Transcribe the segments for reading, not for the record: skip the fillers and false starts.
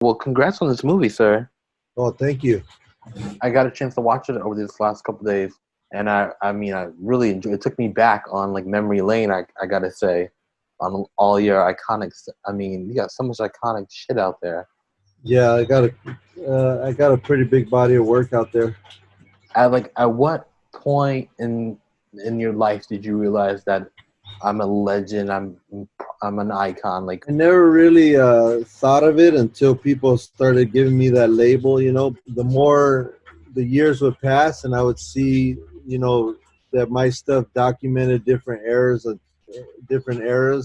Well, congrats on this movie, sir. Oh, thank you. I got a chance to watch it over these last couple of days, and I really enjoyed. It took me back on like memory lane. I gotta say, on all your iconics. I mean, you got so much iconic shit out there. Yeah, I got a pretty big body of work out there. At what point in your life did you realize that I'm a legend? I'm an icon. Like, I never really thought of it until people started giving me that label. The more the years would pass, and I would see, that my stuff documented different eras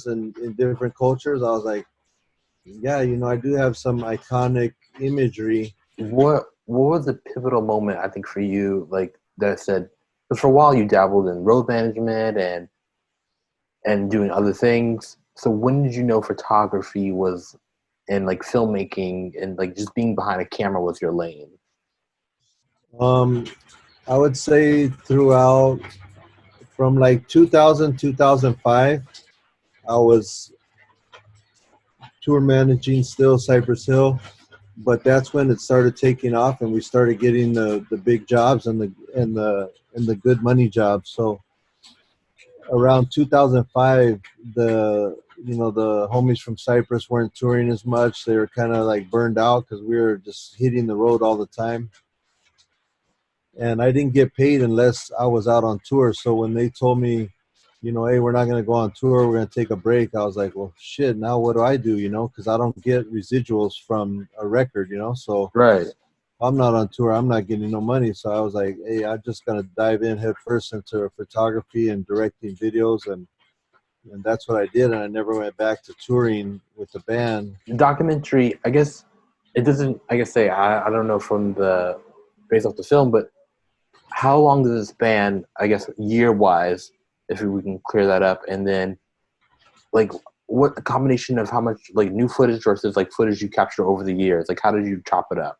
and in different cultures. I was like, yeah, I do have some iconic imagery. what was the pivotal moment? I think for you, like that said, because for a while you dabbled in road management and doing other things. So when did you know photography was and like filmmaking and like just being behind a camera was your lane? Um, I would say throughout from like 2000 2005, I was tour managing still Cypress Hill, but that's when it started taking off, and we started getting the big jobs and the good money jobs. So around 2005, the homies from Cypress weren't touring as much. They were kind of like burned out because we were just hitting the road all the time, and I didn't get paid unless I was out on tour. So when they told me, hey, we're not going to go on tour, we're going to take a break, I was like, well, shit, now what do I do? Because I don't get residuals from a record. So Right. I'm not on tour, I'm not getting no money. So I was like, hey, I'm just going to dive in head first into photography and directing videos, and that's what I did. And I never went back to touring with the band. The documentary, I guess it doesn't. I guess say I don't know from the based off the film, but how long does it span? I guess year wise, if we can clear that up, and then like what a combination of how much like new footage versus like footage you capture over the years. Like how did you chop it up?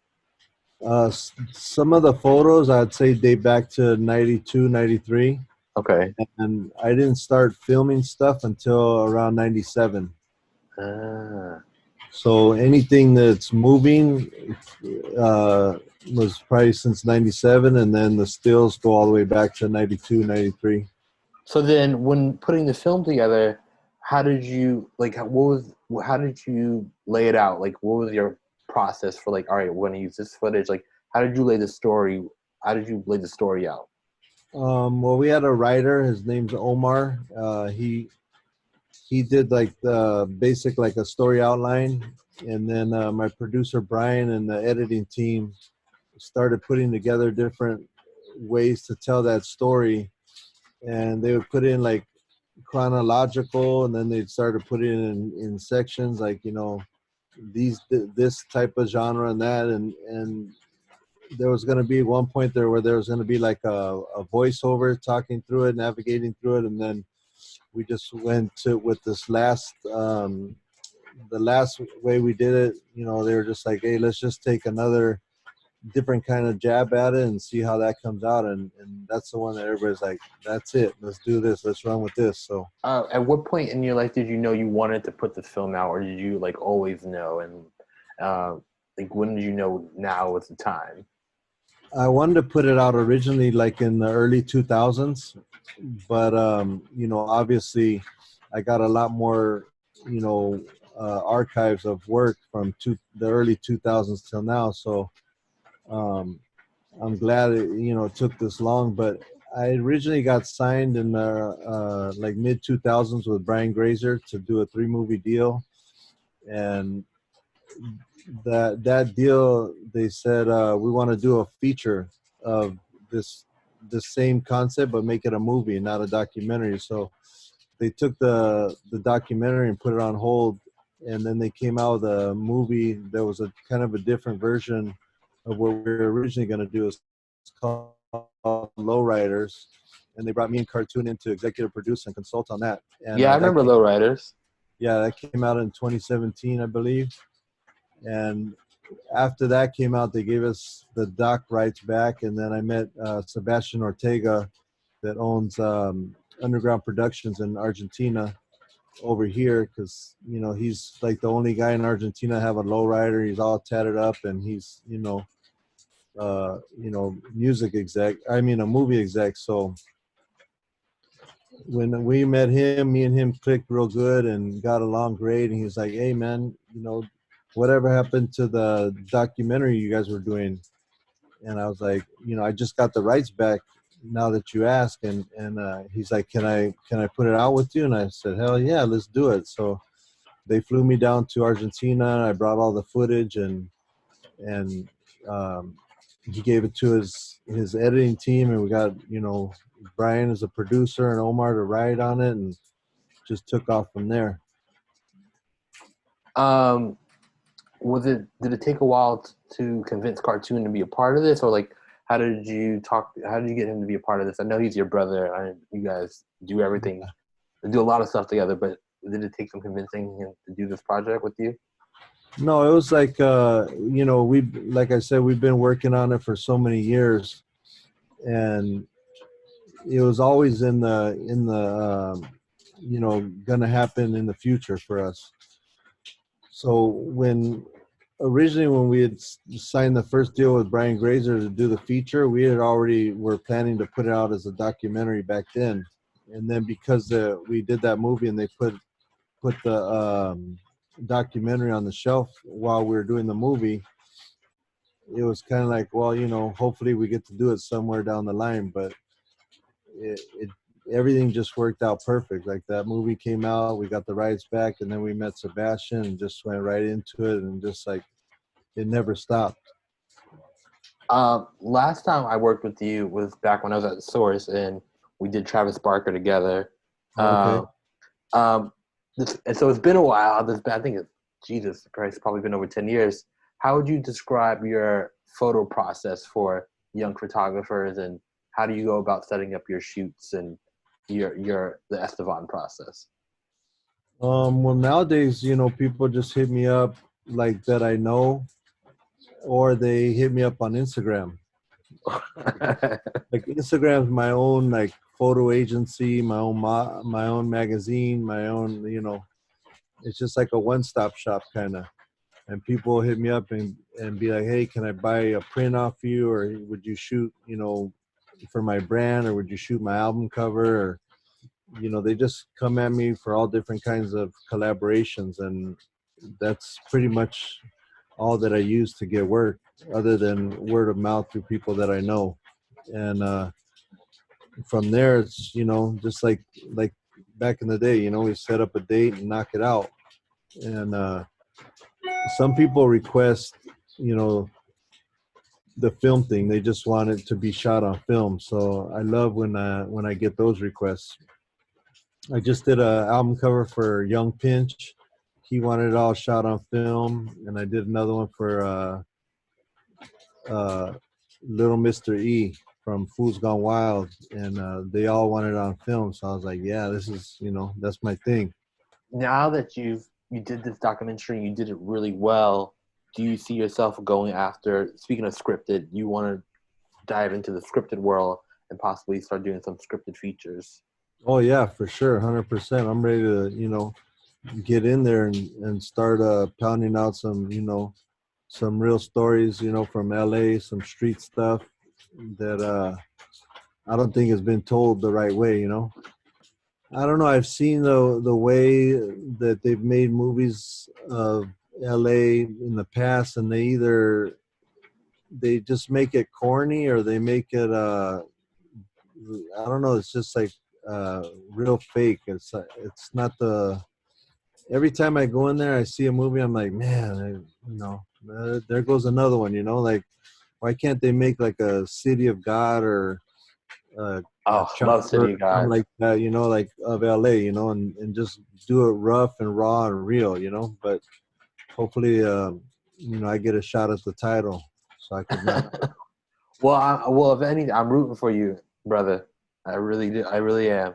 Some of the photos I'd say date back to 92, 93. Okay. And I didn't start filming stuff until around 97. Ah. So anything that's moving uh, was probably since 97, and then the stills go all the way back to 92, 93. So then, when putting the film together, how did you like? How did you lay it out? Like, what was your process for like? All right, we're gonna use this footage. Like, how did you lay the story? How did you lay the story out? Well, we had a writer. His name's Omar. He did like the basic like a story outline, and then my producer Brian and the editing team started putting together different ways to tell that story, and they would put in like chronological, and then they'd start to put it in sections, like this type of genre and that, and there was going to be one point there where there was going to be like a voiceover talking through it, navigating through it, and then we just went to with this last the last way we did it. They were just like, hey, let's just take another different kind of jab at it and see how that comes out, and that's the one that everybody's like, that's it, let's do this, let's run with this. So At what point in your life did you know you wanted to put the film out, or did you like always know? And uh, like, when did you know now was the time? I wanted to put it out originally like in the early 2000s, but obviously I got a lot more archives of work from the early 2000s till now. So um, I'm glad it took this long. But I originally got signed in like mid 2000s with Brian Grazer to do a 3 movie deal, and that deal, they said, we want to do a feature of this the same concept but make it a movie, not a documentary. So they took the documentary and put it on hold, and then they came out with a movie that was a kind of a different version of what we were originally going to do. It's called Lowriders, and they brought me and Cartoon in to executive produce and consult on that. And Yeah, I that remember came, Lowriders. yeah, that came out in 2017, I believe. And after that came out, they gave us the doc rights back, and then I met Sebastian Ortega, that owns Underground Productions in Argentina, over here because he's like the only guy in Argentina to have a lowrider. He's all tatted up, and he's music exec. I mean, a movie exec. So when we met him, me and him clicked real good and got along great. And he was like, "Hey, man, whatever happened to the documentary you guys were doing?" And I was like, I just got the rights back now that you ask. And he's like, can I put it out with you? And I said, hell yeah, let's do it. So they flew me down to Argentina. I brought all the footage, and he gave it to his editing team, and we got Brian as a producer and Omar to write on it, and just took off from there. Did it take a while to convince Cartoon to be a part of this, or like how did you get him to be a part of this? I know he's your brother. You guys do everything, do a lot of stuff together, but did it take some convincing him to do this project with you? No, it was like like I said, we've been working on it for so many years, and it was always in the gonna happen in the future for us. So originally when we had signed the first deal with Brian Grazer to do the feature, we had already were planning to put it out as a documentary back then. And then because we did that movie and they put the documentary on the shelf while we were doing the movie, it was kind of like, well, hopefully we get to do it somewhere down the line. But everything just worked out perfect. Like that movie came out, we got the rights back, and then we met Sebastian and just went right into it, and just like it never stopped. Last time I worked with you was back when I was at Source, and we did Travis Barker together. Okay. And so it's been a while. I think it's probably been over 10 years. How would you describe your photo process for young photographers, and how do you go about setting up your shoots and the Estevan process? Well, nowadays, people just hit me up like that I know, or they hit me up on Instagram. Like Instagram's my own like photo agency, my own magazine, my own, it's just like a one-stop shop kind of. And people hit me up and be like, hey, can I buy a print off you, or would you shoot, for my brand, or would you shoot my album cover? Or they just come at me for all different kinds of collaborations, and that's pretty much all that I use to get work, other than word of mouth through people that I know. And from there, it's just like back in the day, we set up a date and knock it out. And some people request, the film thing. They just want it to be shot on film. So I love when I get those requests. I just did an album cover for Young Pinch. He wanted it all shot on film, and I did another one for Little Mr. E from Fools Gone Wild, and they all wanted it on film. So I was like, yeah, this is, that's my thing. Now that you did this documentary, you did it really well. Do you see yourself going after, speaking of scripted, you want to dive into the scripted world and possibly start doing some scripted features? Oh yeah, for sure, 100%. I'm ready to, get in there and start pounding out some, some real stories, from LA, some street stuff that I don't think has been told the right way, I don't know. I've seen the way that they've made movies of LA in the past, and they just make it corny, or they make it I don't know. It's just like real fake. It's not every time I go in there, I see a movie, I'm like, man, there goes another one, like, why can't they make like a City of God or love City of God, like that, like of LA, and just do it rough and raw and real, but hopefully, I get a shot at the title so I can well, if anything, I'm rooting for you, brother. I really do. I really am.